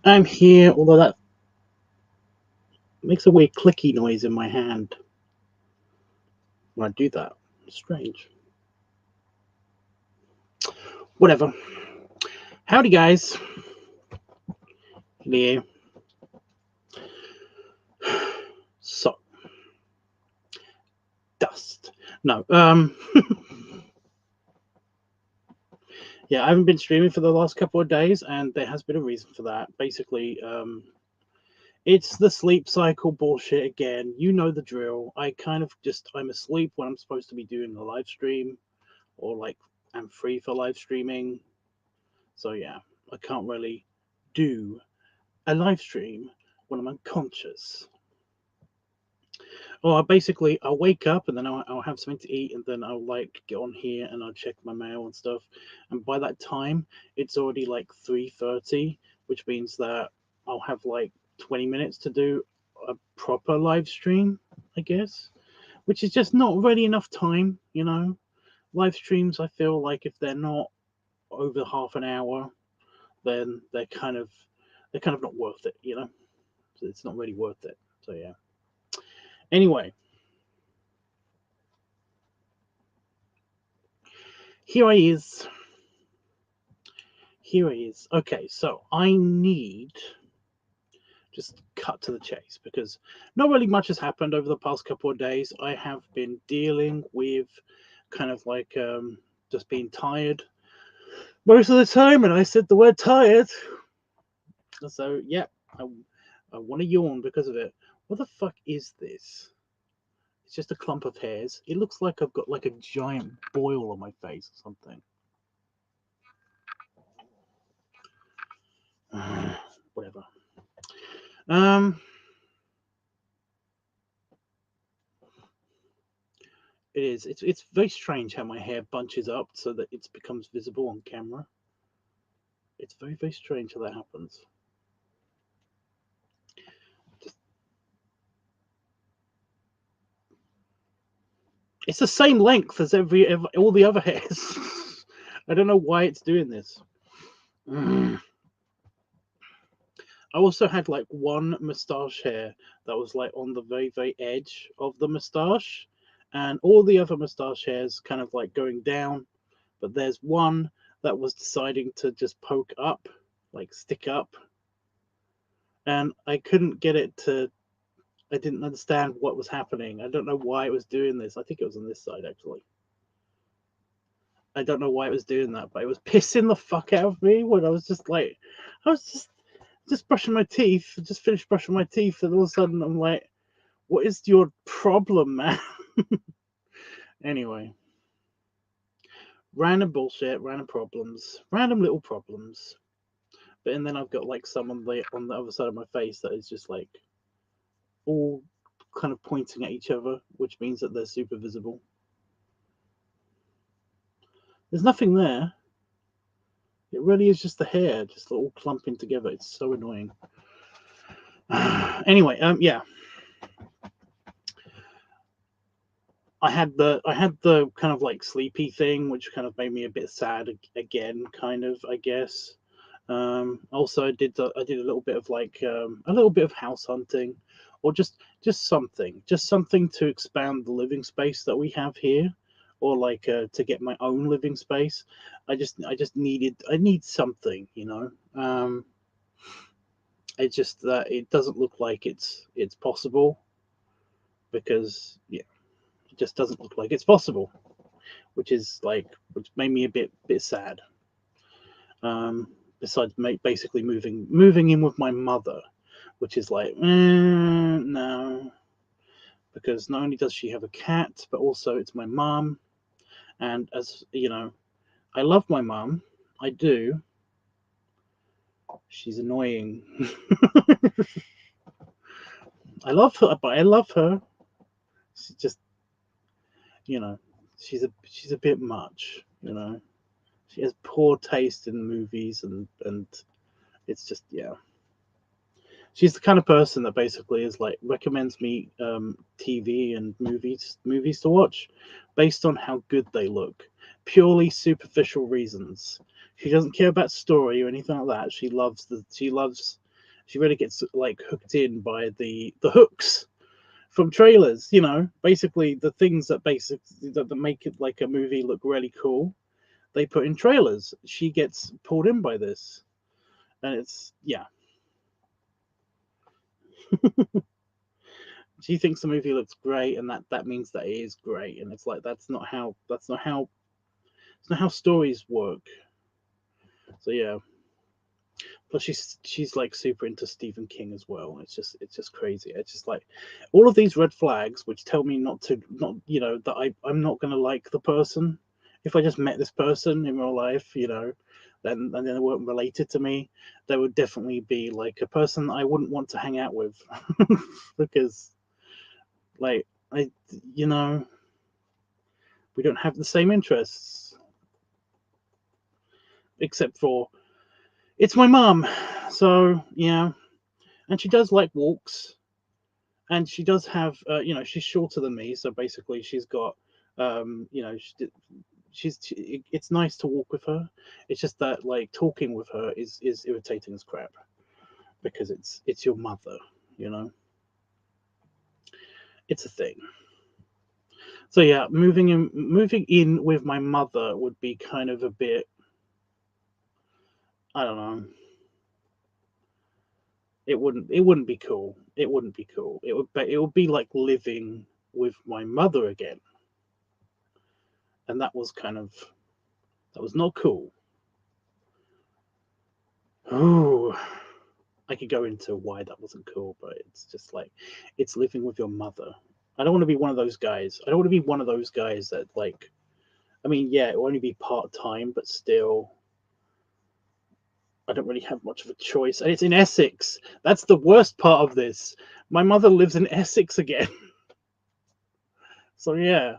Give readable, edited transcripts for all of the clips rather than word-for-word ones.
I'm here, although that makes a weird clicky noise in my hand when I do that. Strange. Whatever. Howdy, guys. Hello. So, dust. No. Yeah, I haven't been streaming for the last couple of days, and there has been a reason for that. Basically, it's the sleep cycle bullshit again. You know the drill. I'm asleep when I'm supposed to be doing a live stream, or like I'm free for live streaming. So yeah, I can't really do a live stream when I'm unconscious. Or I'll wake up and then I'll have something to eat, and then I'll like get on here and I'll check my mail and stuff. And by that time, it's already like 3:30, which means that I'll have like 20 minutes to do a proper live stream, I guess, which is just not really enough time, you know. Live streams, I feel like if they're not over half an hour, then they're kind of not worth it, you know. So it's not really worth it. So yeah. Anyway, here he is. Here he is. Okay, so I need just cut to the chase because not really much has happened over the past couple of days. I have been dealing with kind of like just being tired most of the time, and I said the word tired. So yeah, I want to yawn because of it. What the fuck is this? It's just a clump of hairs. It looks like I've got like a giant boil on my face or something. Whatever. It is. It's very strange how my hair bunches up so that it becomes visible on camera. It's very, very strange how that happens. Just, it's the same length as all the other hairs. I don't know why it's doing this. I also had like one moustache hair that was like on the very, very edge of the moustache, and all the other moustache hairs kind of like going down, but there's one that was deciding to just poke up, like stick up, and I couldn't get it to. I didn't understand what was happening. I don't know why it was doing this. I think it was on this side actually. I don't know why it was doing that, but it was pissing the fuck out of me when I was just like, I was just brushing my teeth, just finished brushing my teeth, and all of a sudden I'm like, what is your problem, man? Anyway, random bullshit, random problems, random little problems. But and then I've got like some on the other side of my face that is just like all kind of pointing at each other, which means that they're super visible. There's nothing there. It really is just the hair, just all clumping together. It's so annoying. Anyway, yeah. I had the kind of like sleepy thing, which kind of made me a bit sad again, kind of, I guess. Also, I did a little bit of like a little bit of house hunting, or just something to expand the living space that we have here, or like to get my own living space. I need something, you know. It's just that it doesn't look like it's possible because yeah, it just doesn't look like it's possible, which made me a bit sad. Besides basically moving in with my mother, which is like no, because not only does she have a cat, but also it's my mom, and as you know, I love my mom, I do. She's annoying. I love her, but I love her. She's just, you know, she's a bit much, you know. She has poor taste in movies, and it's just yeah. She's the kind of person that basically is like recommends me TV and movies to watch based on how good they look, purely superficial reasons. She doesn't care about story or anything like that. She loves She really gets like hooked in by the hooks from trailers. You know, basically the things that that make it like a movie look really cool, they put in trailers. She gets pulled in by this, and it's yeah. She thinks the movie looks great, and that means that it is great, and it's like it's not how stories work. So yeah. Plus she's like super into Stephen King as well. It's just crazy. It's just like all of these red flags which tell me not you know that I'm not gonna like the person. If I just met this person in real life, you know, then and then they weren't related to me, they would definitely be like a person I wouldn't want to hang out with because like I you know we don't have the same interests except for it's my mum. So yeah, and she does like walks, and she does have you know, she's shorter than me, so basically she's got you know, it's nice to walk with her. It's just that like talking with her is irritating as crap because it's your mother, you know. It's a thing. So yeah, moving in with my mother would be kind of a bit, I don't know. It wouldn't be cool. It wouldn't be cool. It would be like living with my mother again, and that was kind of, that was not cool. Oh, I could go into why that wasn't cool, but it's just like it's living with your mother. I don't want to be one of those guys. I don't want to be one of those guys that like. I mean, yeah, it will only be part time, but still, I don't really have much of a choice. And it's in Essex. That's the worst part of this. My mother lives in Essex again. So yeah,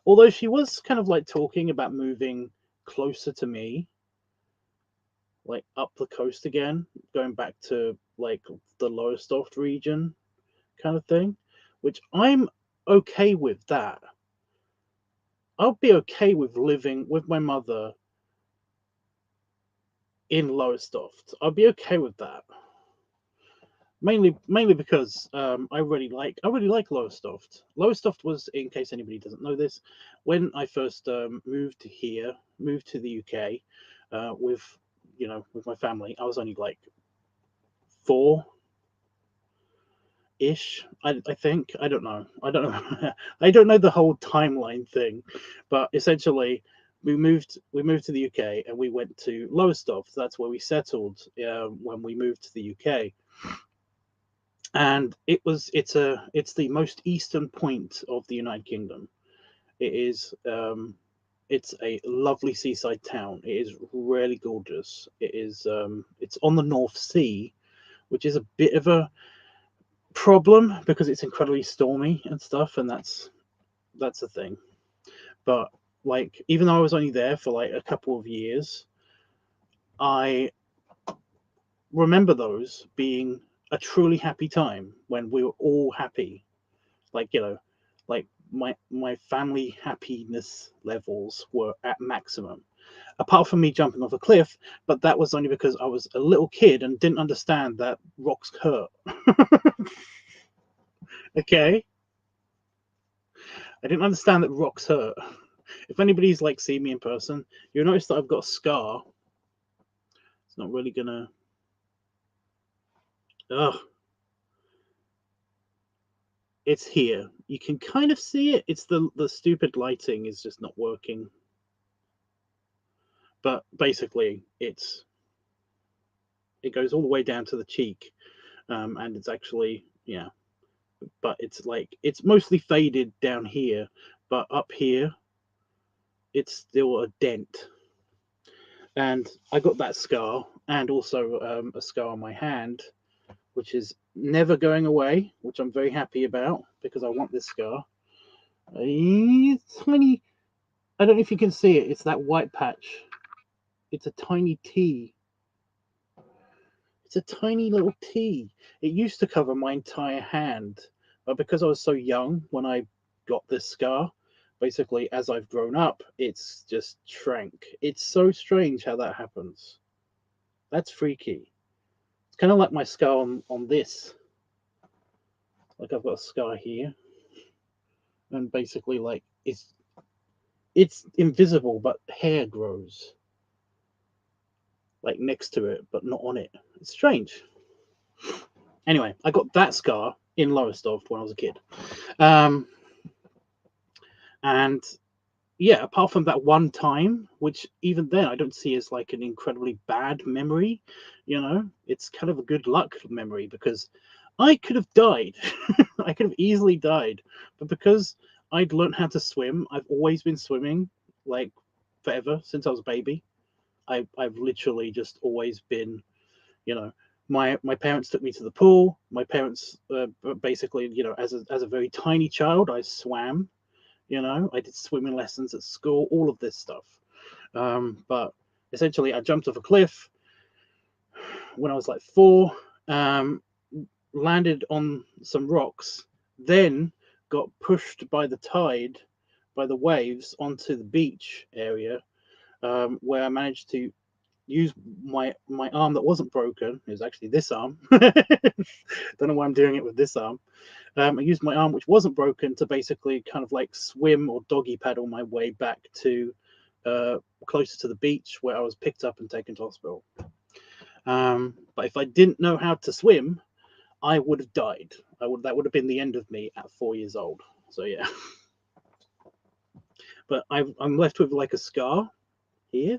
although she was kind of like talking about moving closer to me, like up the coast again, going back to like the Lowestoft region kind of thing, which I'm okay with that. I'll be okay with living with my mother in Lowestoft. I'll be okay with that. Mainly because I really like Lowestoft. Lowestoft was, in case anybody doesn't know this, when I first moved to the UK, with you know, with my family. I was only like 4 ish. I think I don't know I don't know the whole timeline thing, but essentially we moved to the UK and we went to Lowestoft. That's where we settled when we moved to the UK, and it's the most eastern point of the United Kingdom. It is it's a lovely seaside town. It is really gorgeous. It's on the North Sea, which is a bit of a problem because it's incredibly stormy and stuff, and that's a thing. But like, even though I was only there for like a couple of years, I remember those being a truly happy time when we were all happy. Like, you know, like my family happiness levels were at maximum. Apart from me jumping off a cliff, but that was only because I was a little kid and didn't understand that rocks hurt. Okay, I didn't understand that rocks hurt. If anybody's like seen me in person, you'll notice that I've got a scar. It's not really gonna. Ugh, it's here. You can kind of see it. It's the stupid lighting is just not working. But basically, it goes all the way down to the cheek, and it's actually yeah. But it's like it's mostly faded down here, but up here, it's still a dent. And I got that scar, and also a scar on my hand, which is never going away, which I'm very happy about because I want this scar. A tiny, I don't know if you can see it, it's that white patch. It's a tiny T. It's a tiny little T. It used to cover my entire hand, but because I was so young when I got this scar, basically as I've grown up, it's just shrank. It's so strange how that happens. That's freaky. It's kind of like my scar on this. Like I've got a scar here, and basically like it's invisible, but hair grows like next to it, but not on it. It's strange. Anyway, I got that scar in Lowestoft when I was a kid. And yeah, apart from that one time, which even then I don't see as like an incredibly bad memory, it's kind of a good luck memory because I could have died. I could have easily died. But because I'd learned how to swim, I've always been swimming like forever since I was a baby. I've literally just always been, you know, my parents took me to the pool. My parents basically, as a very tiny child, I swam. I did swimming lessons at school, all of this stuff. But essentially, I jumped off a cliff when I was like 4, landed on some rocks, then got pushed by the tide, by the waves, onto the beach area, where I managed to use my arm that wasn't broken. It was actually this arm. Don't know why I'm doing it with this arm. I used my arm, which wasn't broken, to basically kind of like swim or doggy paddle my way back to closer to the beach, where I was picked up and taken to hospital. But if I didn't know how to swim, I would have died. That would have been the end of me at 4 years old. So yeah. But I'm left with like a scar here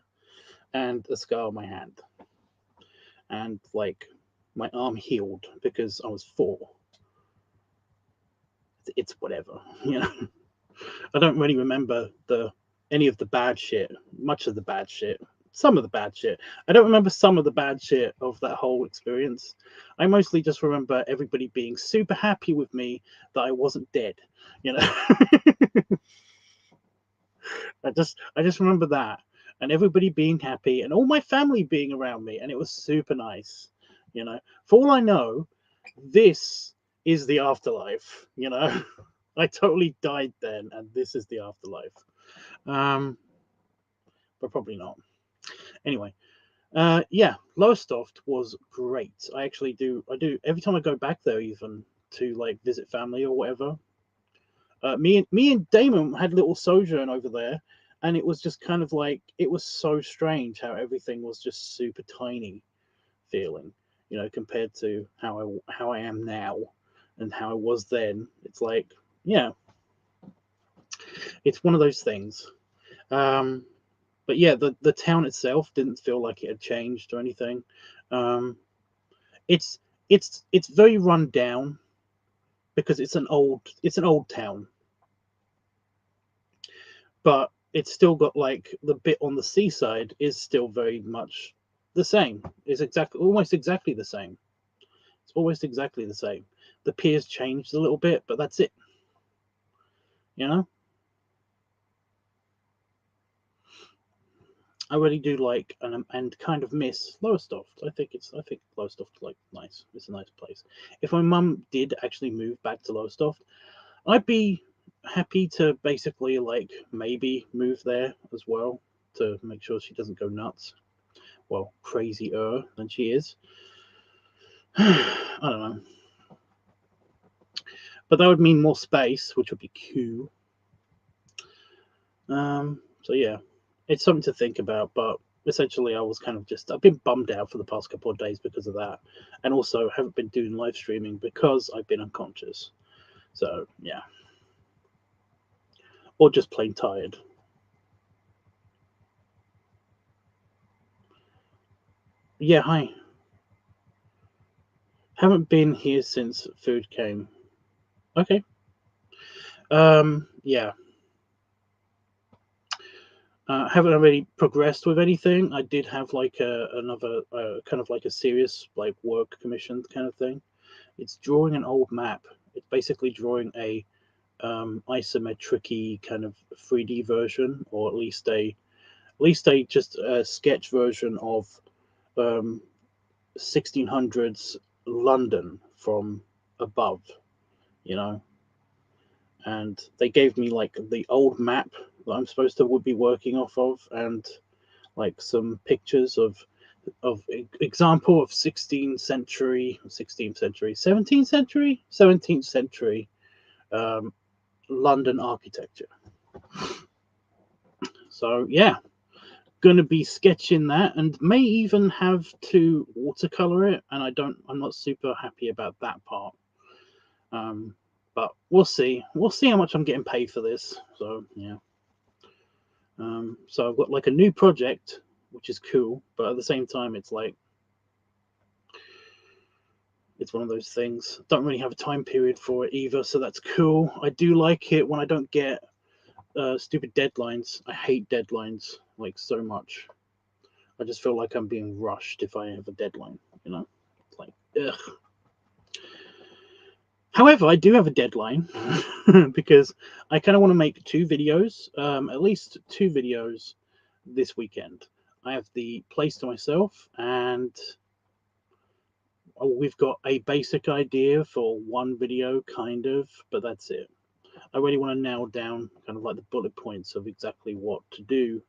and a scar on my hand, and like my arm healed because I was 4. It's whatever. I don't really remember any of the bad shit, much of the bad shit, some of the bad shit. I don't remember some of the bad shit of that whole experience. I mostly just remember everybody being super happy with me that I wasn't dead. I just remember that, and everybody being happy and all my family being around me, and it was super nice. For all I know, this is the afterlife. I totally died then, and this is the afterlife. But probably not. Anyway, yeah, Lowestoft was great. I do every time I go back there, even to like visit family or whatever. Me and Damon had a little sojourn over there, and it was just kind of like, it was so strange how everything was just super tiny feeling, compared to how I am now and how I was then. It's like, yeah, it's one of those things. But yeah, the town itself didn't feel like it had changed or anything. Um, it's it's very run down because it's an old town, but it's still got like the bit on the seaside is still very much the same. It's almost exactly the same. It's almost exactly the same. The piers changed a little bit, but that's it. You know, I really do like and kind of miss Lowestoft. I think Lowestoft like nice. It's a nice place. If my mum did actually move back to Lowestoft, I'd be happy to basically like maybe move there as well to make sure she doesn't go nuts. Well, crazier than she is. I don't know. But that would mean more space, which would be cool. So yeah, it's something to think about. But essentially, I've been bummed out for the past couple of days because of that, and also haven't been doing live streaming because I've been unconscious. So yeah, or just plain tired. Yeah, hi. Haven't been here since food came. Okay. Yeah. Haven't really progressed with anything. I did have like another kind of like a serious like work commission kind of thing. It's drawing an old map. It's basically drawing a isometric kind of 3D version, or at least a just a sketch version of 1600s London from above. You know, and they gave me like the old map that I'm supposed to would be working off of, and like some pictures of example of 16th century, 17th century London architecture. So yeah, going to be sketching that, and may even have to watercolor it, and I'm not super happy about that part. But we'll see how much I'm getting paid for this. So yeah. So I've got like a new project, which is cool, but at the same time it's like, it's one of those things. Don't really have a time period for it either, so that's cool. I do like it when I don't get stupid deadlines. I hate deadlines like so much. I just feel like I'm being rushed if I have a deadline, you know? It's like, ugh. However, I do have a deadline because I kind of want to make 2 videos, at least 2 videos this weekend. I have the place to myself, and we've got a basic idea for 1 video, kind of, but that's it. I really want to nail down kind of like the bullet points of exactly what to do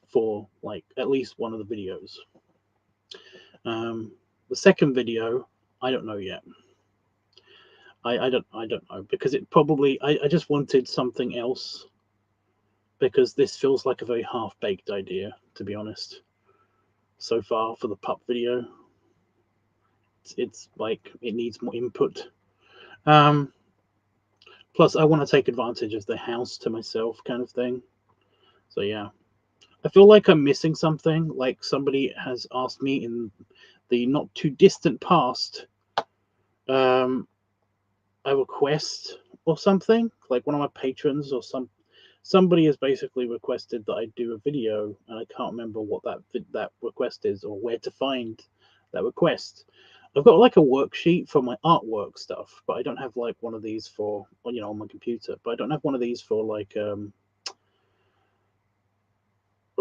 for like at least one of the videos. The second video, I don't know yet. I don't know, because it probably, I just wanted something else, because this feels like a very half-baked idea, to be honest, so far for the pup video. It's like it needs more input. Plus I want to take advantage of the house to myself kind of thing. So yeah, I feel like I'm missing something. Like somebody has asked me in the not too distant past a request or something, like one of my patrons or somebody has basically requested that I do a video, and I can't remember what that request is or where to find that request. I've got like a worksheet for my artwork stuff, but I don't have like one of these for, you know, on my computer, but I don't have one of these for like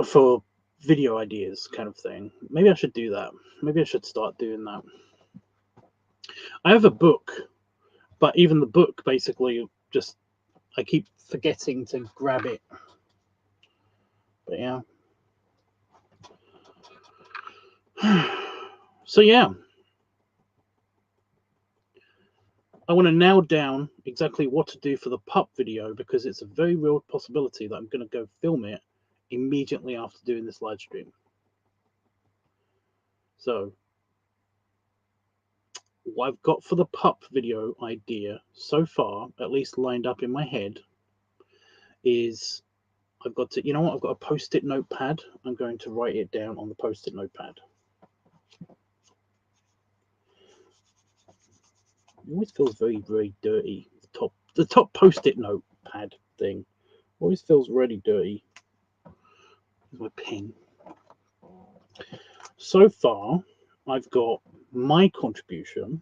for video ideas kind of thing. Maybe I should do that. Maybe I should start doing that. I have a book, but even the book basically just, I keep forgetting to grab it. But yeah. So yeah, I want to nail down exactly what to do for the pup video, because it's a very real possibility that I'm going to go film it immediately after doing this live stream. So what I've got for the pup video idea so far, at least lined up in my head, is I've got to, you know what, I've got a post-it notepad. I'm going to write it down on the post-it notepad. It always feels very, very dirty. The top post-it notepad thing always feels really dirty. Here's my pen. So far, I've got my contribution,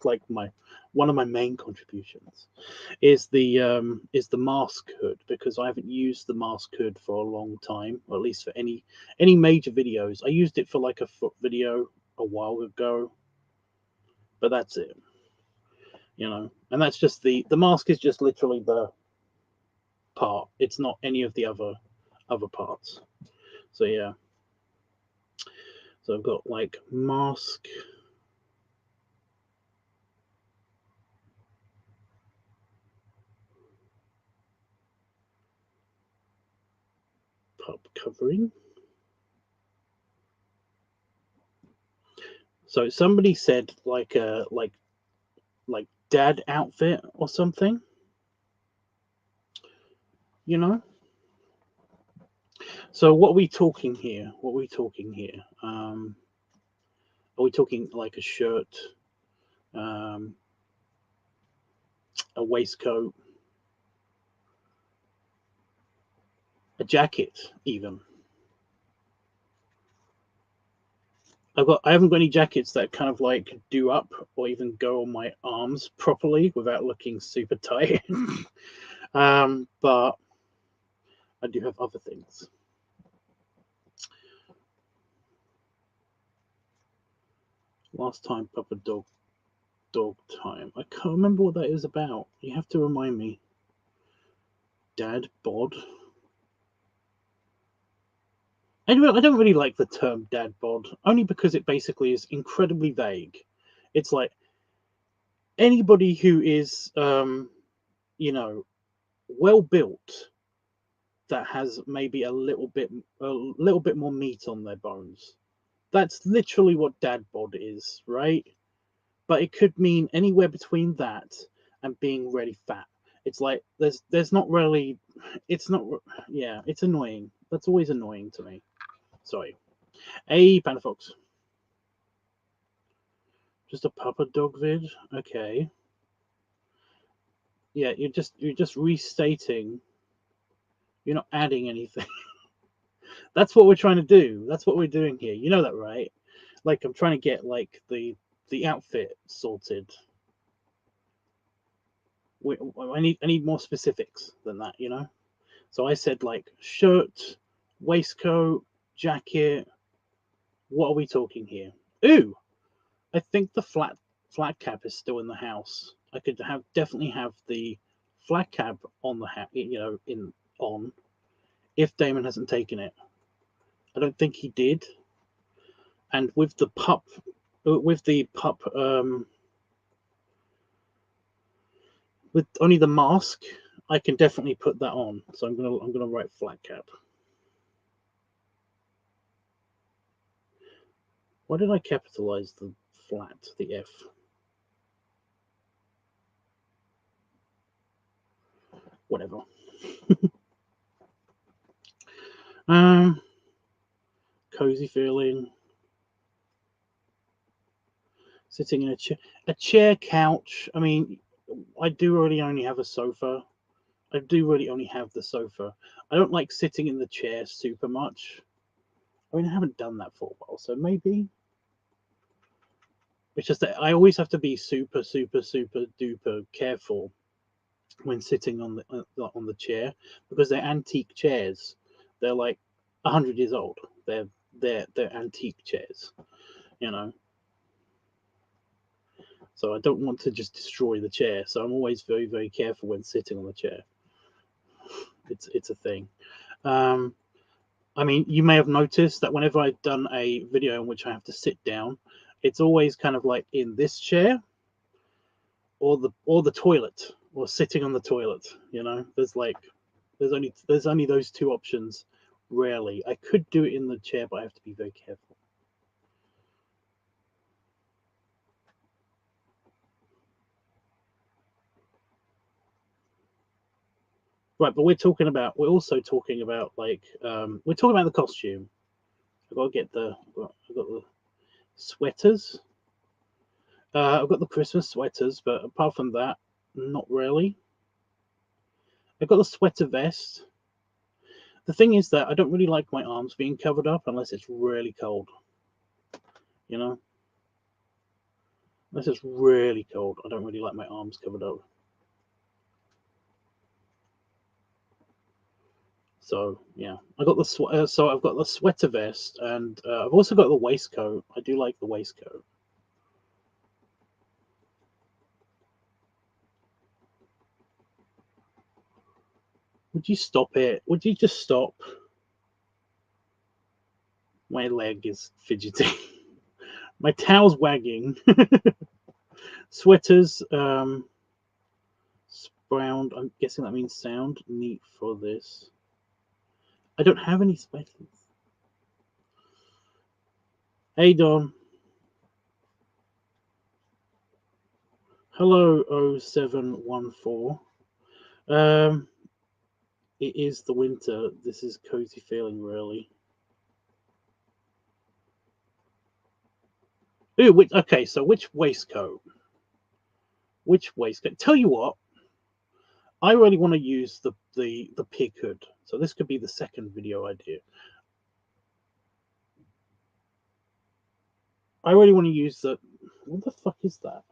like one of my main contributions, is the mask hood, because I haven't used the mask hood for a long time, or at least for any major videos. I used it for like a foot video a while ago, but that's it, you know. And that's just the mask is just literally the part. It's not any of the other parts. So yeah. So I've got like mask, pup covering. So somebody said like a like dad outfit or something, you know. So what are we talking here? Are we talking like a shirt, a waistcoat, a jacket even? I haven't got any jackets that kind of like do up or even go on my arms properly without looking super tight. But I do have other things. Last time Papa Dog time. I can't remember what that is about. You have to remind me. Dad bod. I don't really like the term dad bod, only because it basically is incredibly vague. It's like anybody who is, you know, well built, that has maybe a little bit more meat on their bones. That's literally what dad bod is, right? But it could mean anywhere between that and being really fat. It's like there's not really, it's not, yeah, it's annoying. That's always annoying to me. Sorry. Hey, Panda Fox. Just a Papa Dog vid? Okay. Yeah, you're just restating. You're not adding anything. That's what we're trying to do. That's what we're doing here. You know that, right? Like I'm trying to get like the outfit sorted. I need more specifics than that, you know. So I said like shirt, waistcoat, jacket. What are we talking here? Ooh, I think the flat cap is still in the house. I could definitely have the flat cap on the hat, you know, on, if Damon hasn't taken it. I don't think he did. And with the pup, with only the mask, I can definitely put that on. So I'm gonna write flat cap. Why did I capitalize the flat, the F? Whatever. Cozy feeling. Sitting in a chair couch. I mean, I do really only have a sofa. I do really only have the sofa. I don't like sitting in the chair super much. I mean, I haven't done that for a while, so maybe. It's just that I always have to be super duper careful when sitting on the chair, because they're antique chairs. They're like 100 years old. They're antique chairs, you know. So I don't want to just destroy the chair. So I'm always very careful when sitting on the chair. It's a thing. I mean, you may have noticed that whenever I've done a video in which I have to sit down, it's always kind of like in this chair or the toilet, or sitting on the toilet. You know, there's only those two options. Rarely, I could do it in the chair, but I have to be very careful. Right, but we're also talking about like we're talking about the costume. I've got to get I've got the sweaters. I've got the Christmas sweaters, but apart from that, not really. I've got the sweater vest. The thing is that I don't really like my arms being covered up unless it's really cold. You know, unless it's really cold, I don't really like my arms covered up. So yeah, I got the so I've got the sweater vest, and I've also got the waistcoat. I do like the waistcoat. Would you stop it? Would you just stop? My leg is fidgeting. My tail's wagging. Sweaters, brown. I'm guessing that means sound. Neat for this. I don't have any sweaters. Hey Don. Hello 0714. It is the winter. This is cozy feeling, really. Ooh, okay, so which waistcoat? Which waistcoat? Tell you what, I really want to use the pig hood. So this could be the second video idea. I really want to use the. What the fuck is that?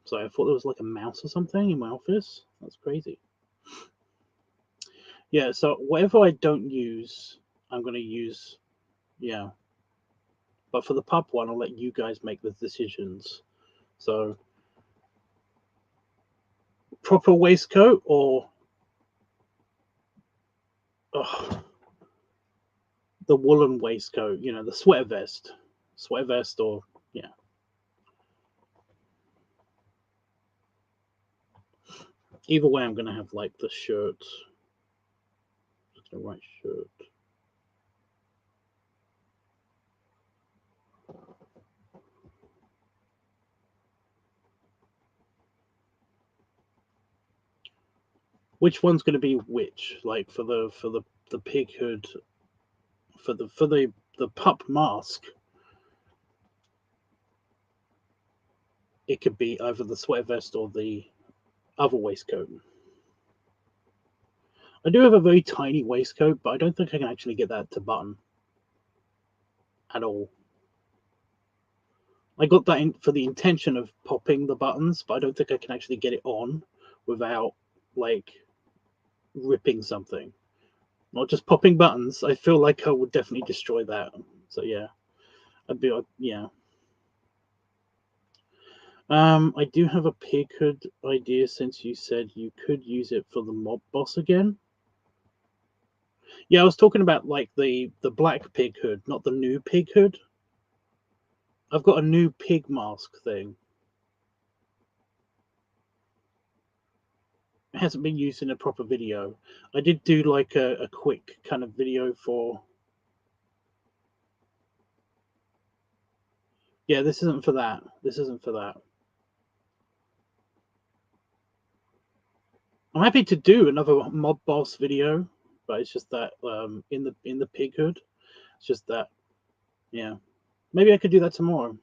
Sorry, I thought there was like a mouse or something in my office. That's crazy. Yeah, so whatever I don't use, I'm going to use. Yeah. But for the pup one, I'll let you guys make the decisions. So, proper waistcoat or the woolen waistcoat, you know, the sweater vest. Sweater vest or, yeah. Either way, I'm going to have like the shirt. Just going to write shirt. Which one's going to be which? Like for the pig hood, for the pup mask, it could be either the sweater vest or the other waistcoat. I do have a very tiny waistcoat, but I don't think I can actually get that to button at all. I got that in for the intention of popping the buttons, but I don't think I can actually get it on without like ripping something. Not just popping buttons. I feel like I would definitely destroy that. So yeah, I'd be yeah. I do have a pig hood idea since you said you could use it for the mob boss again. Yeah, I was talking about like the black pig hood, not the new pig hood. I've got a new pig mask thing. It hasn't been used in a proper video. I did do like a quick kind of video for. Yeah, this isn't for that. This isn't for that. I'm happy to do another mob boss video, but it's just that in the pig hood. It's just that, yeah. Maybe I could do that tomorrow.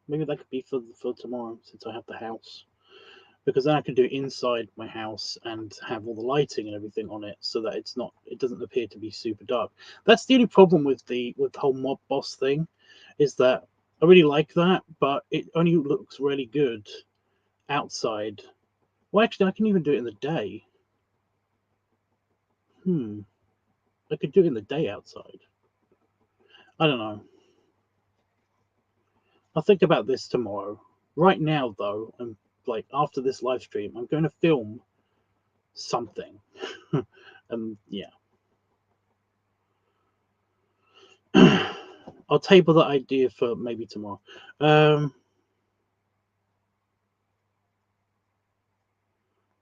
Maybe that could be for tomorrow since I have the house, because then I could do it inside my house and have all the lighting and everything on it, so that it doesn't appear to be super dark. That's the only problem with the whole mob boss thing, is that I really like that, but it only looks really good outside. Well, actually, I can even do it in the day. I could do it in the day outside. I don't know. I'll think about this tomorrow. Right now, though, I'm like after this live stream, I'm going to film something. Yeah. I'll table that idea for maybe tomorrow.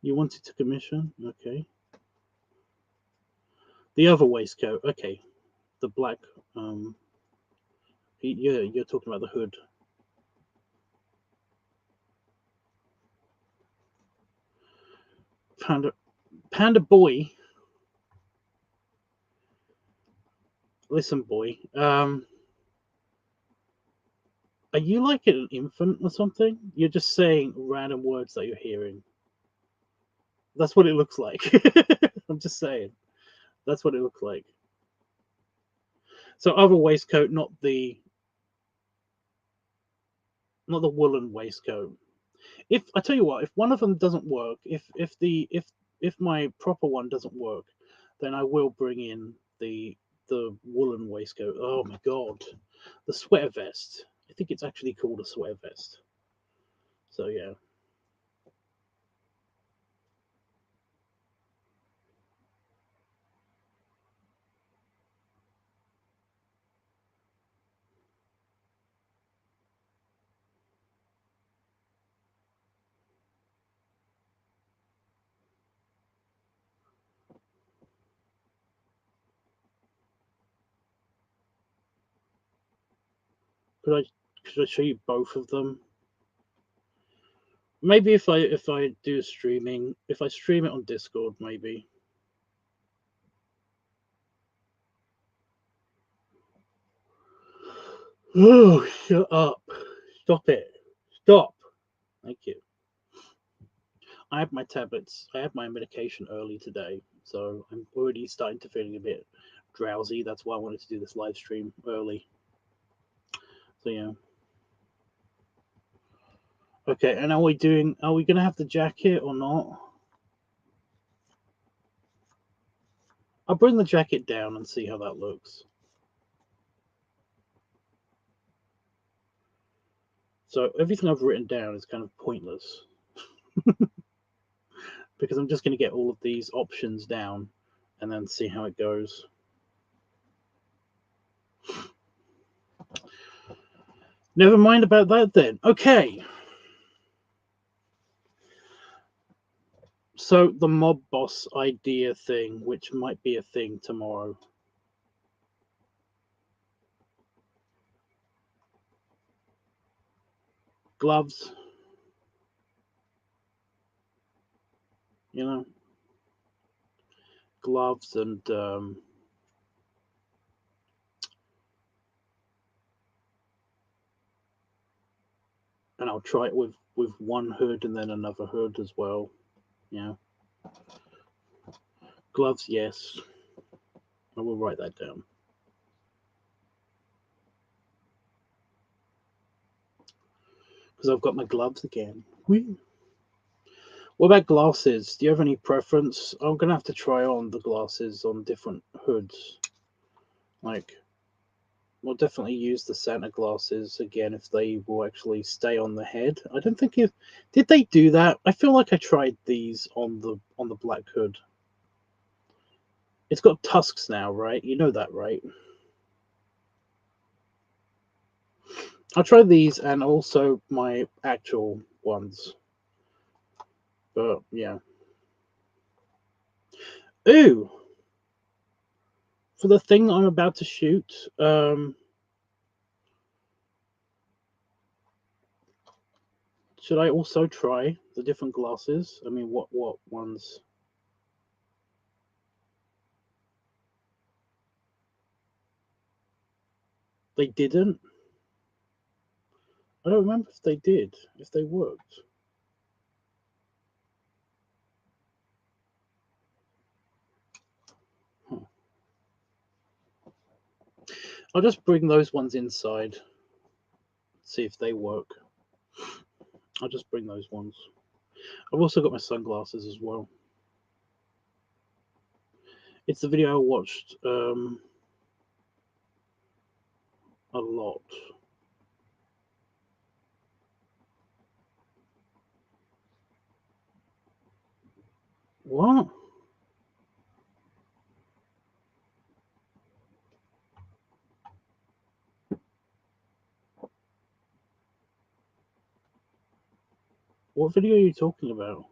You wanted to commission? Okay. The other waistcoat. Okay. The black. You're talking about the hood. Panda boy. Listen, boy. Are you like an infant or something? You're just saying random words that you're hearing. That's what it looks like. I'm just saying. That's what it looks like. So other waistcoat, not the woolen waistcoat. If I tell you what, if one of them doesn't work, if my proper one doesn't work, then I will bring in the woolen waistcoat. Oh my god, the sweater vest. I think it's actually called a sweater vest. So yeah. Could I show you both of them? Maybe if I do streaming, if I stream it on Discord, maybe. Oh, shut up! Stop it! Stop! Thank you. I had my tablets. I had my medication early today, so I'm already starting to feeling a bit drowsy. That's why I wanted to do this live stream early. So yeah. Okay, and are we gonna have the jacket or not? I'll bring the jacket down and see how that looks. So everything I've written down is kind of pointless because I'm just going to get all of these options down and then see how it goes. Never mind about that then. Okay. So the mob boss idea thing, which might be a thing tomorrow. Gloves. You know, gloves and I'll try it with one hood and then another hood as well. Yeah. Gloves, yes. I will write that down. Because I've got my gloves again. Whee. What about glasses? Do you have any preference? I'm going to have to try on the glasses on different hoods. Like, we'll definitely use the Santa glasses again if they will actually stay on the head. I don't think it did they do that. I feel like I tried these on the black hood. It's got tusks now, right? You know that, right? I'll try these and also my actual ones. But yeah. Ooh. For the thing I'm about to shoot, should I also try the different glasses? I mean, what ones? They didn't? I don't remember if they did, if they worked. Huh. I'll just bring those ones inside, see if they work. I'll just bring those ones. I've also got my sunglasses as well. It's the video I watched a lot. What? What video are you talking about?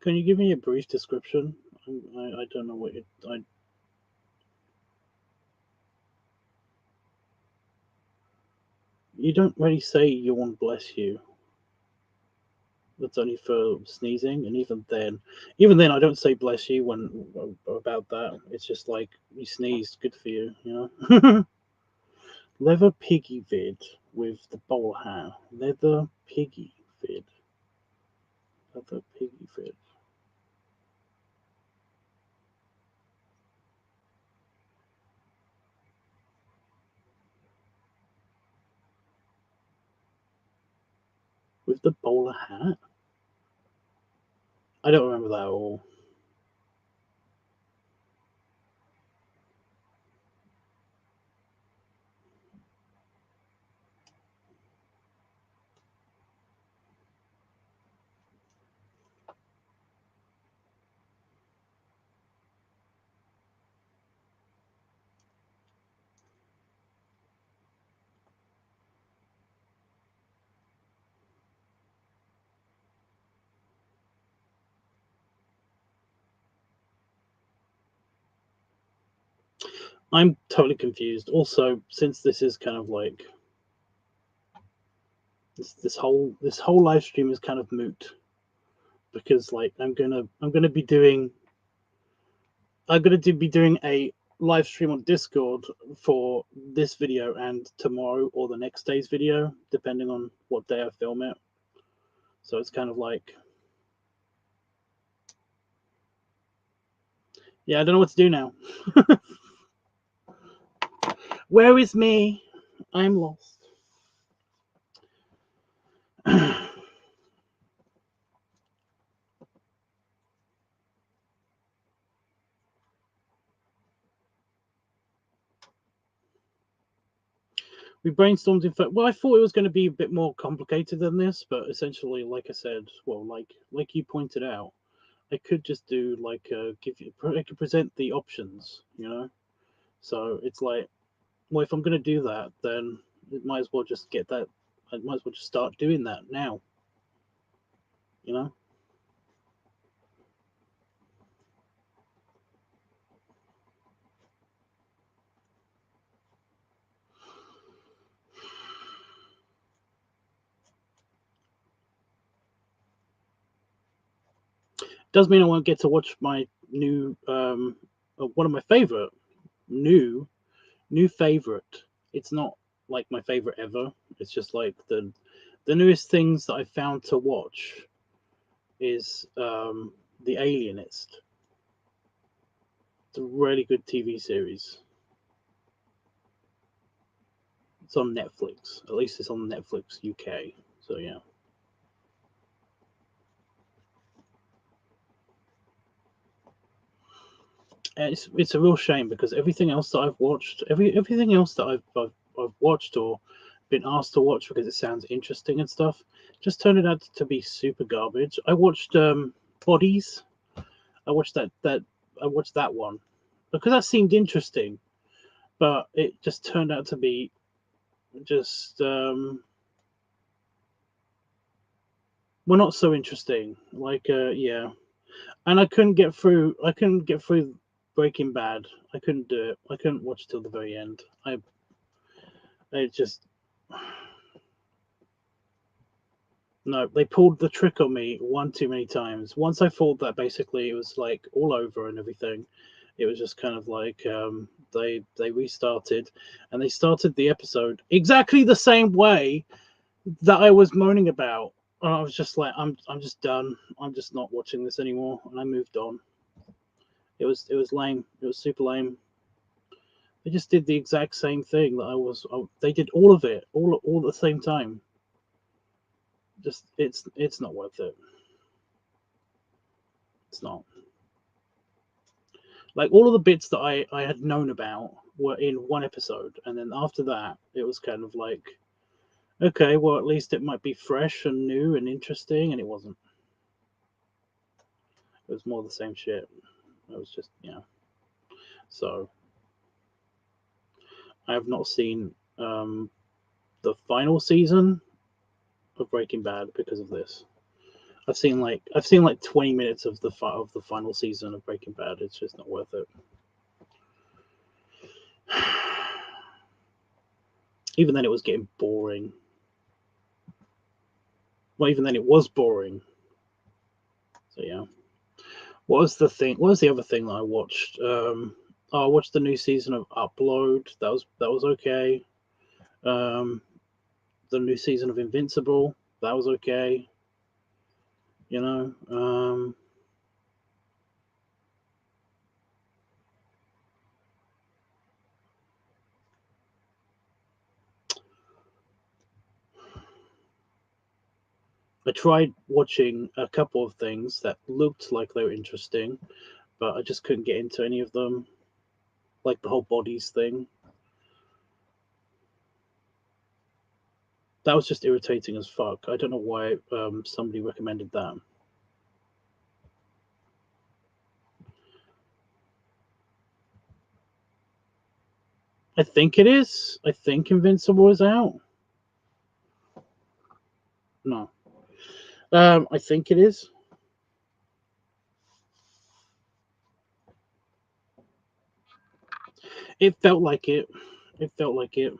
Can you give me a brief description? I don't know what you don't really say yawn bless you. That's only for sneezing, and even then, I don't say bless you when about that. It's just like you sneezed, good for you, you know. Leather piggy vid with the bowl hat. Leather piggy vid. Leather piggy vid. With the bowler hat? I don't remember that at all. I'm totally confused. Also, since this is kind of like this whole live stream is kind of moot because like I'm gonna be doing a live stream on Discord for this video and tomorrow or the next day's video, depending on what day I film it. So it's kind of like, Yeah, I don't know what to do now. Where is me? I'm lost. We brainstormed in fact. Well, I thought it was going to be a bit more complicated than this, but essentially, like I said, well, like you pointed out, I could just do like give you. I could present the options, you know. So it's like, well, if I'm going to do that, then it might as well just get that. I might as well just start doing that now, you know. Does mean I won't get to watch my new one of my favorite new favorite. It's not like my favorite ever. It's just like the newest things that I found to watch is The Alienist. It's a really good TV series. It's on Netflix. At least it's on Netflix UK. So yeah. And it's a real shame because everything else that I've watched, everything else that I've watched or been asked to watch because it sounds interesting and stuff, just turned out to be super garbage. I watched Bodies. I watched that I watched that one because that seemed interesting, but it just turned out to be just well, not so interesting. Like yeah, and I couldn't get through Breaking Bad. I couldn't do it. I couldn't watch till the very end. I just no. They pulled the trick on me one too many times. Once I thought that basically it was like all over and everything, it was just kind of like they restarted, and they started the episode exactly the same way that I was moaning about. And I was just like, I'm just done. I'm just not watching this anymore, and I moved on. It was lame. It was super lame. They just did the exact same thing that I was. They did all of it all at the same time. Just it's not worth it. It's not. Like all of the bits that I had known about were in one episode, and then after that, it was kind of like, okay, well at least it might be fresh and new and interesting, and it wasn't. It was more the same shit. It was just So I have not seen the final season of Breaking Bad because of this. I've seen like 20 minutes of the final season of Breaking Bad. It's just not worth it. Even then, it was getting boring. Well, even then, it was boring. So yeah. What was the thing? What was the other thing that I watched? I watched the new season of Upload. That was okay. Um, the new season of Invincible. That was okay. You know. I tried watching a couple of things that looked like they were interesting, but I just couldn't get into any of them. Like the whole bodies thing. That was just irritating as fuck. I don't know why somebody recommended that. I think it is. I think Invincible is out. No. I think it is. It felt like it. It felt like it.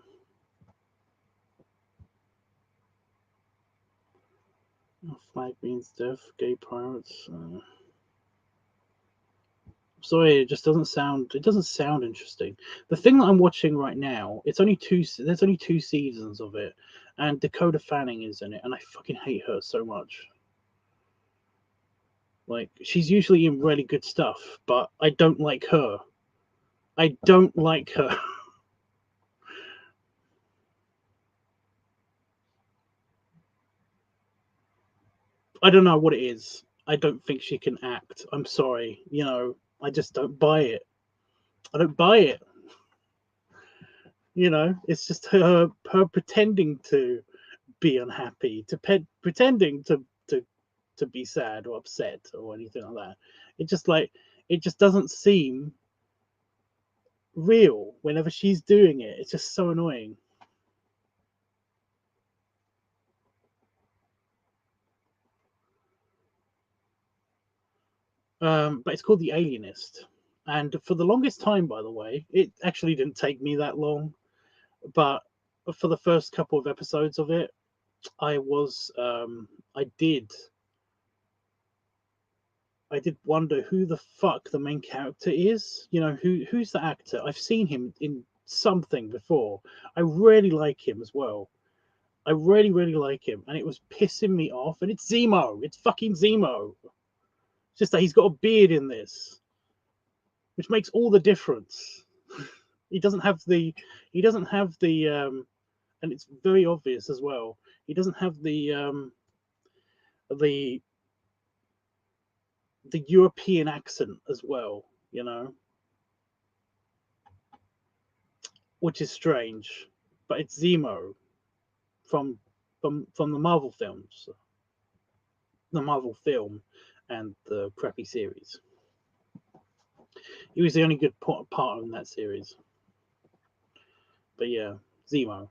Flag means death. Gay pirates. Sorry, it just doesn't sound. It doesn't sound interesting. The thing that I'm watching right now, it's only two. There's only two seasons of it, and Dakota Fanning is in it, and I fucking hate her so much. Like, she's usually in really good stuff, but I don't like her. I don't like her. I don't know what it is. I don't think she can act. I'm sorry. I just don't buy it. I don't buy it. It's just her pretending to be unhappy, pretending to be sad or upset or anything like that. It just doesn't seem real whenever she's doing it. It's just so annoying. But it's called The Alienist. And for the longest time, by the way, it actually didn't take me that long. But for the first couple of episodes of it, I did wonder who the fuck the main character is. Who's the actor? I've seen him in something before. I really like him as well. I really, really like him, and it was pissing me off. And it's Zemo. It's fucking Zemo. It's just that he's got a beard in this, which makes all the difference. He doesn't have the. He doesn't have the. And it's very obvious as well. He doesn't have the European accent as well. Which is strange, but it's Zemo from the Marvel films, the Marvel film, and the crappy series. He was the only good part in that series. But yeah, Zemo.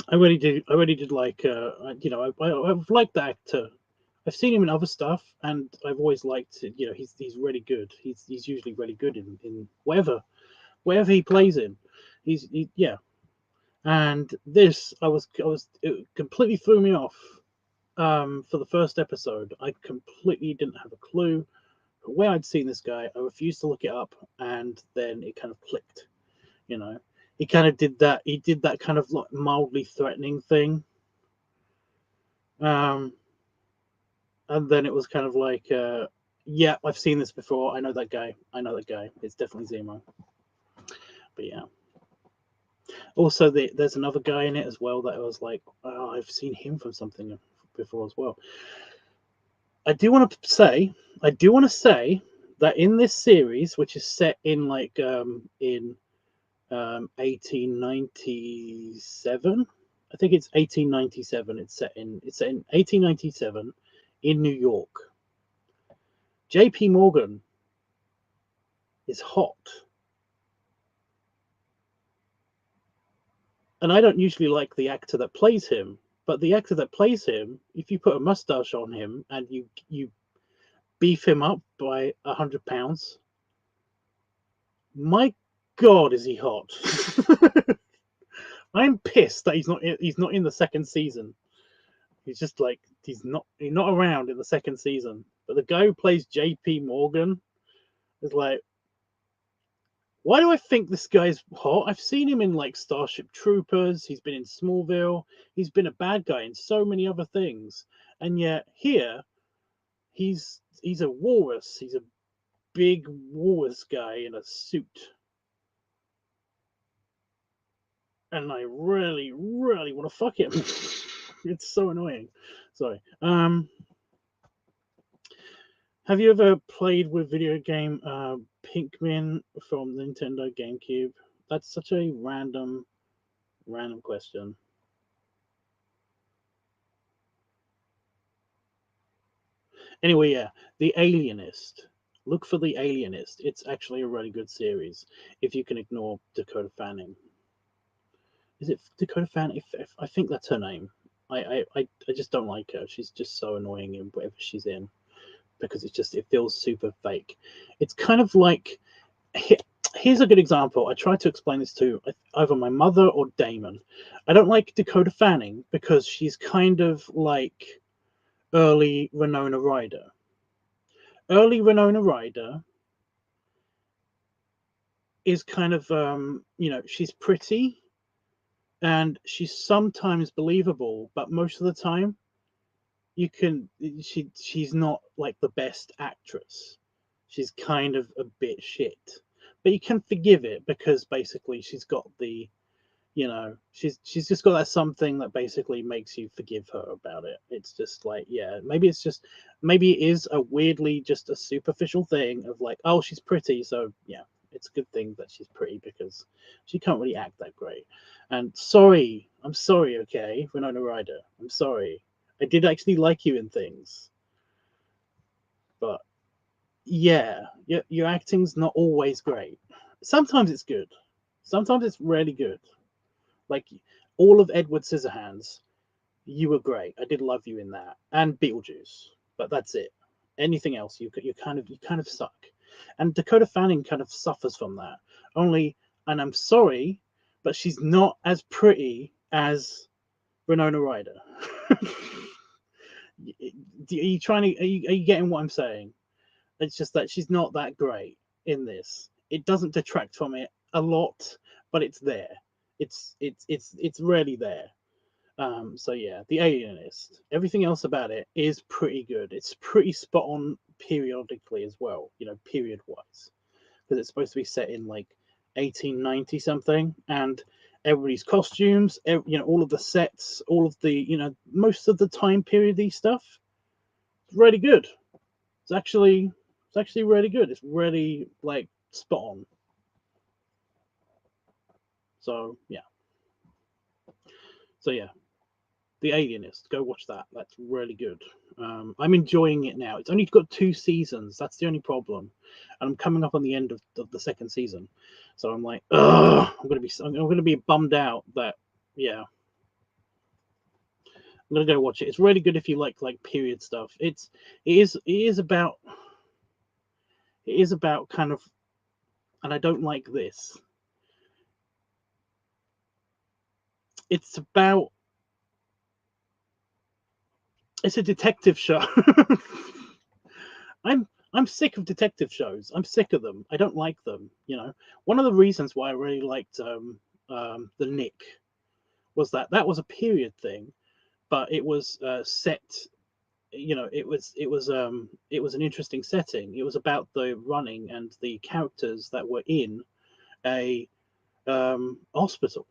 I really did like. I've liked the actor. I've seen him in other stuff, and I've always liked it. He's really good. He's usually really good in whatever he plays in. Yeah. And this, it completely threw me off. For the first episode, I completely didn't have a clue where I'd seen this guy. I refused to look it up, and then it kind of clicked. He kind of did that. He did that kind of like mildly threatening thing. And then it was kind of like, yeah, I've seen this before. I know that guy. It's definitely Zemo. But yeah. Also, there's another guy in it as well that I was like, oh, I've seen him from something before as well. I do want to say that in this series, which is set in 1897, I think it's 1897. It's set in 1897 in New York. J.P. Morgan is hot. And I don't usually like the actor that plays him, but the actor that plays him, if you put a mustache on him and you beef him up by 100 pounds, my God, is he hot? I'm pissed that he's not in the second season. He's just like he's not around in the second season. But the guy who plays J.P. Morgan is like, why do I think this guy's hot? I've seen him in like Starship Troopers. He's been in Smallville. He's been a bad guy in so many other things, and yet here, he's a walrus. He's a big walrus guy in a suit, and I really, really want to fuck him. It's so annoying. Sorry. Have you ever played with video game Pikmin from Nintendo GameCube? That's such a random question. Anyway, yeah, The Alienist. Look for The Alienist. It's actually a really good series if you can ignore Dakota Fanning. Is it Dakota Fanning? I think that's her name. I just don't like her. She's just so annoying in whatever she's in because it feels super fake. It's kind of like, here's a good example. I tried to explain this to either my mother or Damon. I don't like Dakota Fanning because she's kind of like early Winona Ryder. Early Winona Ryder is kind of, she's pretty and she's sometimes believable, but most of the time you can she's not like the best actress. She's kind of a bit shit, but you can forgive it because basically she's got the, you know, she's just got that something that basically makes you forgive her about it. It's just like, yeah, maybe it is a weirdly just a superficial thing of like, oh, she's pretty, so yeah, it's a good thing that she's pretty because she can't really act that great. And sorry, I'm sorry, okay, Winona Ryder, I'm sorry. I did actually like you in things, but yeah, your acting's not always great. Sometimes it's good, sometimes it's really good. Like all of Edward Scissorhands, you were great. I did love you in that, and Beetlejuice. But that's it. Anything else, you kind of suck. And Dakota Fanning kind of suffers from that. Only, and I'm sorry, but she's not as pretty as Winona Ryder. Are you trying to? Are you getting what I'm saying? It's just that she's not that great in this. It doesn't detract from it a lot, but it's there. It's really there. So yeah, The Alienist. Everything else about it is pretty good. It's pretty spot on periodically as well. You know, period wise, because it's supposed to be set in like 1890 something, and everybody's costumes, you know, all of the sets, all of the, you know, most of the time periody stuff. It's really good. It's actually really good. It's really like spot on. So yeah. So yeah, The Alienist. Go watch that. That's really good. I'm enjoying it now. It's only got 2 seasons. That's the only problem, and I'm coming up on the end of the second season. So I'm like, ugh, I'm gonna be bummed out that, yeah. I'm gonna go watch it. It's really good if you like period stuff. It is about kind of, and I don't like this. It's about, it's a detective show. I'm sick of detective shows. I'm sick of them. I don't like them. You know, one of the reasons why I really liked the Nick was that that was a period thing, but it was set. You know, it was an interesting setting. It was about the running and the characters that were in a hospital,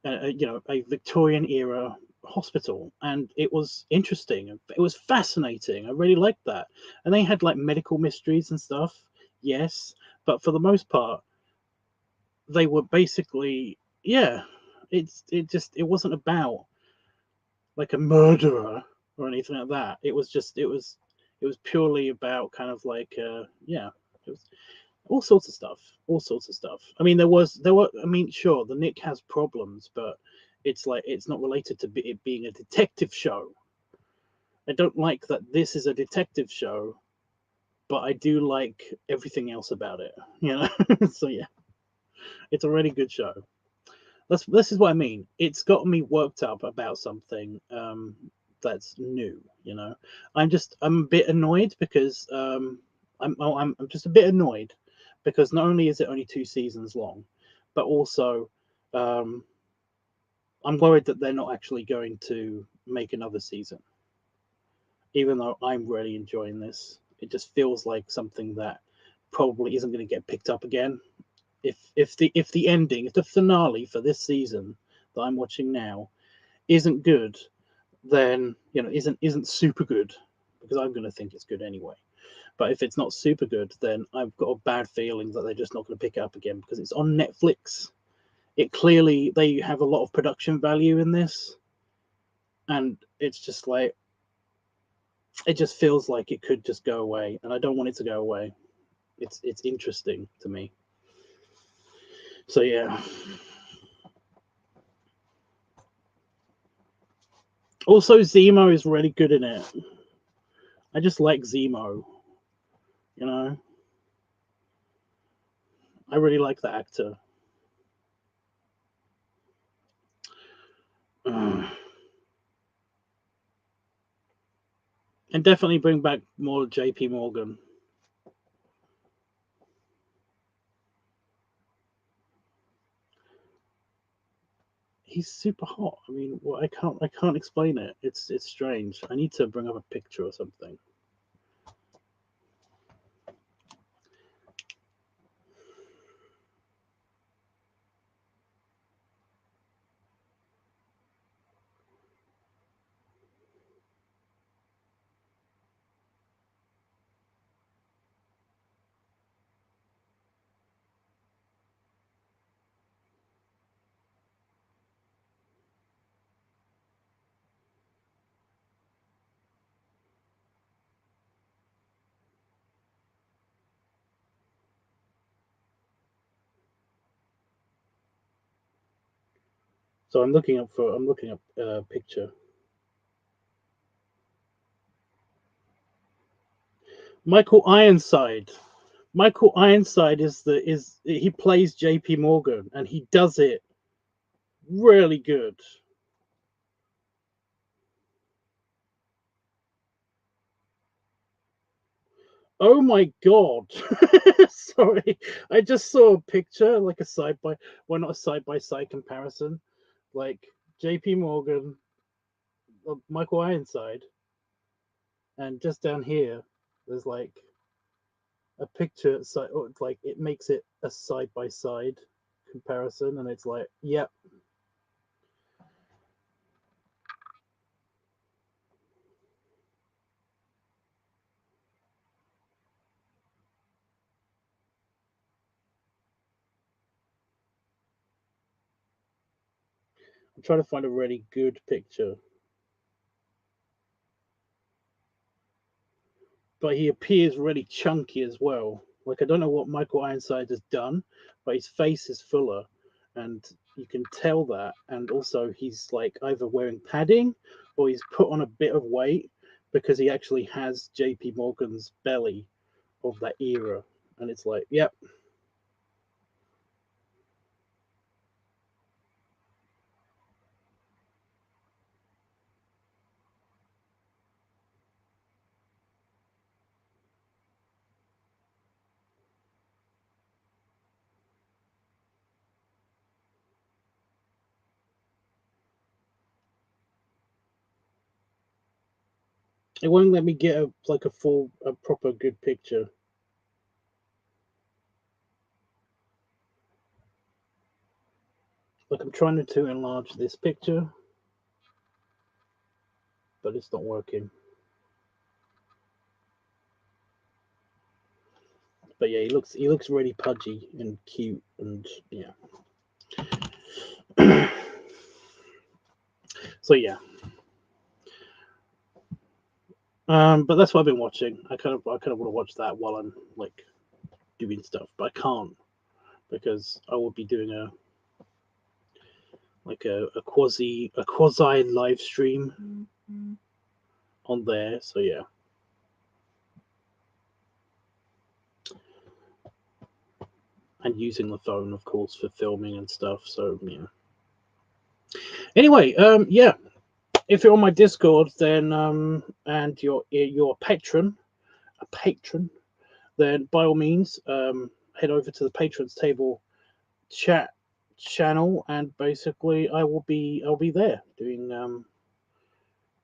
you know, a Victorian era hospital, and it was interesting. It was fascinating. I really liked that, and they had like medical mysteries and stuff. Yes, but for the most part, they were basically, yeah. It wasn't about like a murderer or anything like that. It was purely about kind of like yeah. It was all sorts of stuff, all sorts of stuff. I mean, there were, I mean, sure, the Nick has problems, but it's like it's not related to it being a detective show. I don't like that this is a detective show, but I do like everything else about it, you know. So yeah, it's a really good show. This is what I mean. It's got me worked up about something that's new, you know. I'm a bit annoyed because I'm just a bit annoyed because not only is it only 2 seasons long, but also um, I'm worried that they're not actually going to make another season. Even though I'm really enjoying this, it just feels like something that probably isn't going to get picked up again. If the ending, if the finale for this season that I'm watching now isn't good, then you know isn't super good, because I'm going to think it's good anyway. But if it's not super good, then I've got a bad feeling that they're just not going to pick it up again because it's on Netflix. It clearly, they have a lot of production value in this, and it's just like, it just feels like it could just go away, and I don't want it to go away. It's interesting to me. So yeah. Also, Zemo is really good in it. I just like Zemo. You know, I really like the actor. And definitely bring back more JP Morgan. he's super hot. I mean, well, I can't explain it. It's strange. I need to bring up a picture or something. So I'm looking up a picture. Michael Ironside. Michael Ironside is he plays JP Morgan, and he does it really good. Oh my god. Sorry. I just saw a picture, like a side by well, not a side by side comparison. Like JP Morgan, Michael Ironside, and just down here there's like a picture side, like it makes it a side by side comparison, and it's like, yep. I'm trying to find a really good picture. But he appears really chunky as well. Like, I don't know what Michael Ironside has done, but his face is fuller, and you can tell that. And also, he's like either wearing padding or he's put on a bit of weight because he actually has JP Morgan's belly of that era. And it's like, yep. It won't let me get a proper good picture. Like, I'm trying to enlarge this picture, but it's not working. But yeah, he looks really pudgy and cute, and yeah. So yeah. But that's what I've been watching. I kind of want to watch that while I'm like doing stuff, but I can't because I will be doing a quasi live stream on there. So yeah. And using the phone, of course, for filming and stuff. So yeah. Anyway, yeah. If you're on my Discord, then and you're a patron, then by all means, head over to the patrons table chat channel, and basically I'll be there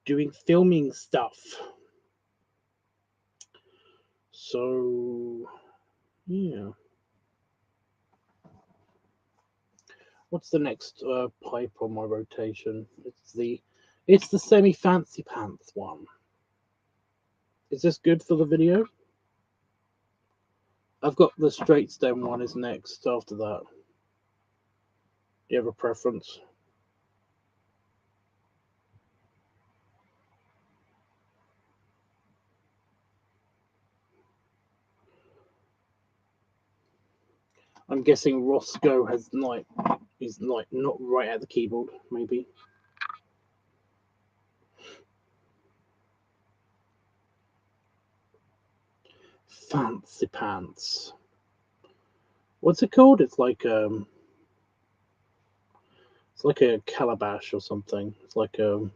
doing filming stuff. So yeah. What's the next pipe on my rotation? It's the semi fancy pants one. Is this good for the video? I've got the straight stem one is next after that. Do you have a preference? I'm guessing Roscoe is like not right at the keyboard, maybe. Fancy pants. What's it called? It's like a calabash or something. It's like a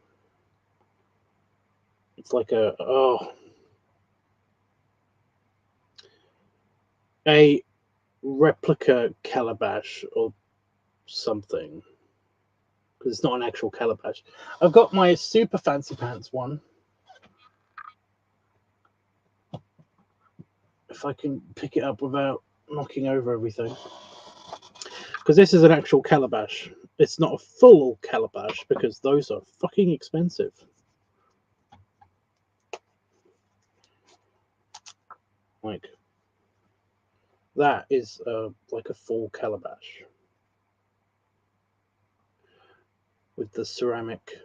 replica calabash or something. because it's not an actual calabash. I've got my super fancy pants one. If I can pick it up without knocking over everything. Because this is an actual calabash. It's not a full calabash because those are fucking expensive. Like, that is like a full calabash. With the ceramic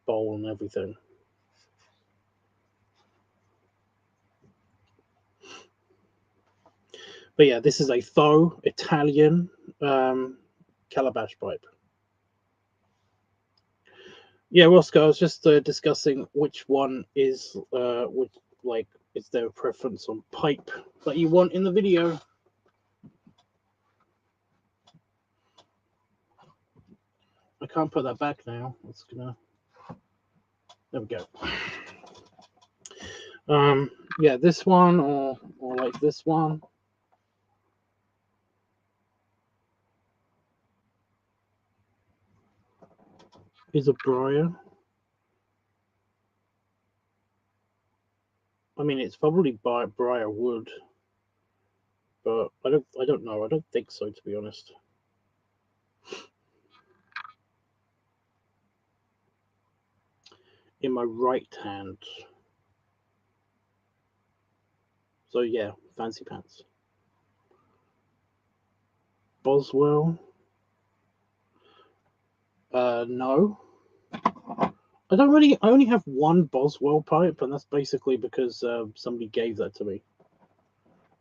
bowl and everything. But yeah, this is a faux Italian calabash pipe. Yeah, Roscoe, I was just discussing which one is, is there a preference on pipe that you want in the video? I can't put that back now. It's gonna. There we go. Yeah, this one or like this one. Is a briar. I mean, it's probably briar wood, but I don't know. I don't think so, to be honest. In my right hand. So yeah, fancy pants. Boswell. No. I don't really. I only have one Boswell pipe, and that's basically because somebody gave that to me.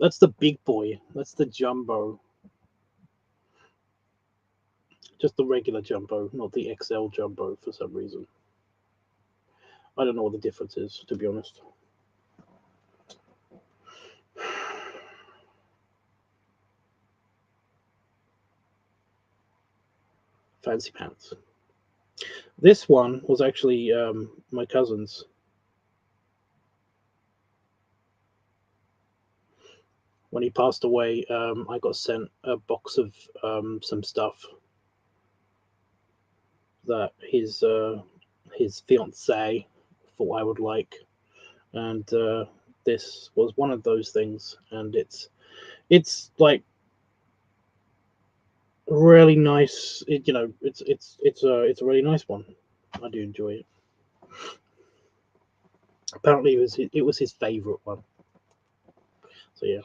That's the big boy. That's the jumbo. Just the regular jumbo, not the XL jumbo for some reason. I don't know what the difference is, to be honest. Fancy pants. This one was actually my cousin's. When he passed away, I got sent a box of some stuff that his fiancée thought I would like, and this was one of those things. And it's like really nice. It's a really nice one. I do enjoy it. Apparently, it was his favorite one. So yeah.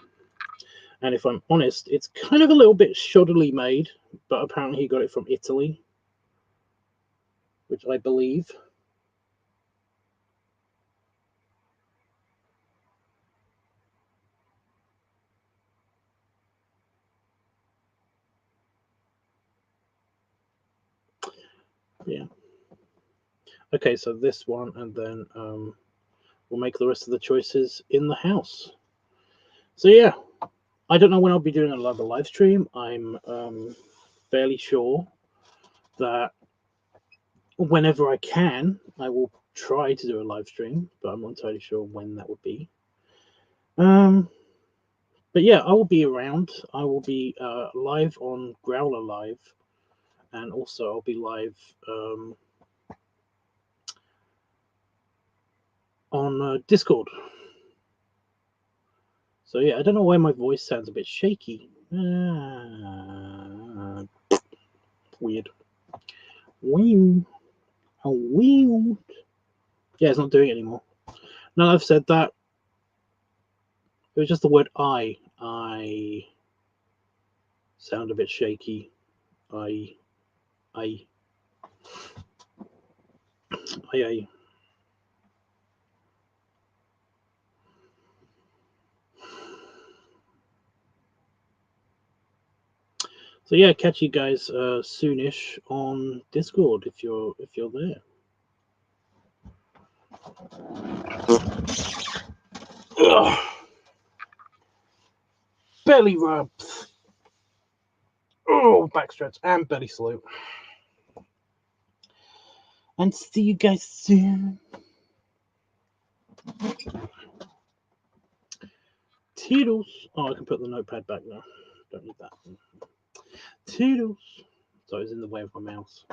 And if I'm honest, it's kind of a little bit shoddily made, but apparently he got it from Italy, which I believe. Yeah. Okay, so this one, and then we'll make the rest of the choices in the house. So yeah, I don't know when I'll be doing another live stream. I'm fairly sure that whenever I can, I will try to do a live stream, but I'm not entirely sure when that would be. But yeah, I will be around. I will be live on Growler Live, and also I'll be live on Discord. So yeah, I don't know why my voice sounds a bit shaky. Weird. Weird. How weird. Yeah, it's not doing it anymore. Now I've said that, it was just the word I sound a bit shaky. I. So yeah, catch you guys soonish on Discord if you're there. Ugh. Belly rubs. Oh, back stretch and belly salute. And see you guys soon. Toodles. Oh, I can put the notepad back now. Don't need that. Toodles. So it was in the way of my mouse.